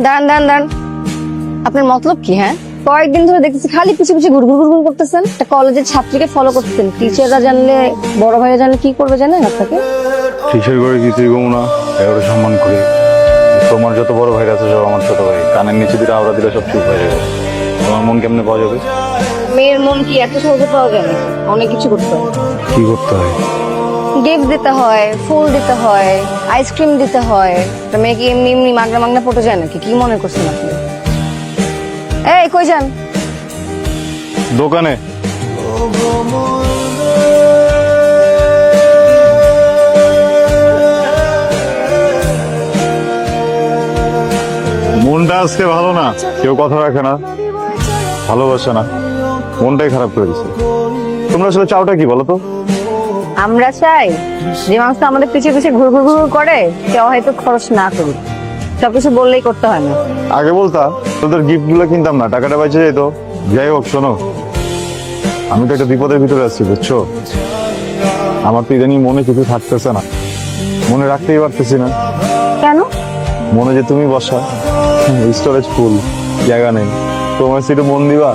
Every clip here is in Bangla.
দাঁড়ান দাঁড়ান দাঁড়ান, আপনার মতলব কি? হ্যাঁ, কয়েকদিন ধরে দেখতেছি খালি পিছে পিছে ঘুরঘুর ঘুরঘুর করতেছেন। একটা কলেজের ছাত্রীকে ফলো করতেছেন। টিচাররা জানলে, বড় ভাইরা জানলে কি করবে জানেন আপনাকে? টিচার করে কিছুই গো না, এবারে সম্মান করি। তোমার যত বড় ভাই আছে সব আমার ছোট ভাই। কানের নিচে দিলে আওড়া দিলে সব চুপ হয়ে যাবে। তোমার মন কেমনে পাওয়া যাবে? মেয়ের মন কি এত সহজে পাওয়া যায় না? অনেক কিছু করতে হয়। কি করতে হয়? গিফট দিতে হয়, ফুল দিতে হয়, আইসক্রিম দিতে হয়। একটা মেয়েকে এমনি এমনি মাগনা মাগনা পটে যায় নাকি? কি মনে করছেন আপনি? এই কই যান? দোকানে। মনটা আজকে ভালো না, কেউ কথা রাখে না, ভালোবাসে না, মনটাই খারাপ করে দিচ্ছে। তোমরা আসলে চাওটা কি বলো তো? আমরা চাই যে মানুষটা আমাদের পিছিয়ে পিছিয়ে ঘুর ঘুর ঘুর করে কেউ হয়তো খরচ না করুক। সবকিছু বললেই করতে হয় না। আগে বলতা তোদের গিফট গুলো কিনতাম না, টাকাটা বেঁচে যেত। যাই হোক শোনো, আমি তো একটা বিপদের ভিতরে আছি বুঝছো। আমার তো ইদানিং মনে কিছু থাকতেছে না, মনে রাখতেই পারতেছি না। কেন? মনে যে তুমি বসা, স্টোরেজ ফুল, জায়গা নেই। তোমার সিটে মন দিবা?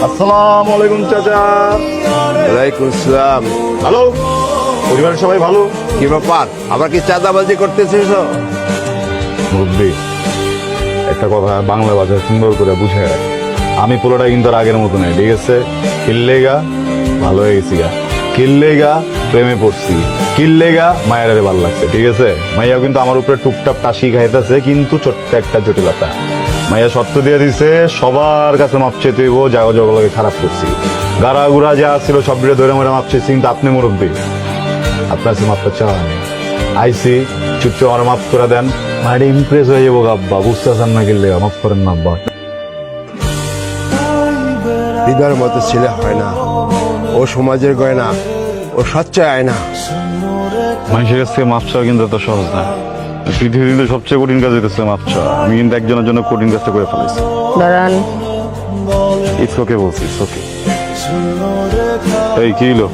আসসালামু আলাইকুম চাচা। ওয়ালাইকুম আসসালাম। হ্যালো, পরিবারের সবাই ভালো? কি ব্যাপার, আবার কি চাঁদাবাজি করতেছিস? মুরব্বি, একটা কথা বাংলা ভাষায় সুন্দর করে বুঝে রাখ। আমি পুরোটা কিন্তু আর আগের মতো নেই, ঠিক আছে? কিল্লেগা ভালো হয়ে গেছি গা, কিল্লেগা প্রেমে পড়ছি, কিল্লেগা মায়ের ভালো লাগছে, ঠিক আছে? মাইয়া কিন্তু আমার উপরে টুকটাক টাসি খাইতেছে, কিন্তু ছোট্ট একটা জটিলতা। মাইয়া শর্ত দিয়ে দিছে সবার কাছে মাপ চেয়ে হইব, জায়গা জগলকে খারাপ করছি, গাড়া গুড়া যা ছিল সব ধরে মরে মাপ চেয়েছি। কিন্তু আপনি মুরব্বি, আপনার কাছে মাপটা চাওয়া নেই। আইসি চুপচাপ আমার মাফ করে দেন, মায়ের ইমপ্রেস হয়ে যাবো আব্বা। বুঝতেছেন না গেলে মাফ করেন না আব্বা। হৃদয়ের মতো ছেলে হয় না, ও সমাজের গয়না, ও স্বচ্ছ আয়না। মানুষের কাছ থেকে মাপ চাওয়া কিন্তু এত সহজ না। পৃথিবীতে সবচেয়ে কঠিন কাজ হইতেছে মাপ চাওয়া। আমি কিন্তু একজনের জন্য কঠিন কাজটা করে ফেলেছি। দাঁড়ান, ইটস ওকে বলছি, ইটস ওকে। এই কি হলো?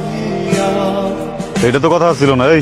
এটা তো কথা ছিল না। এই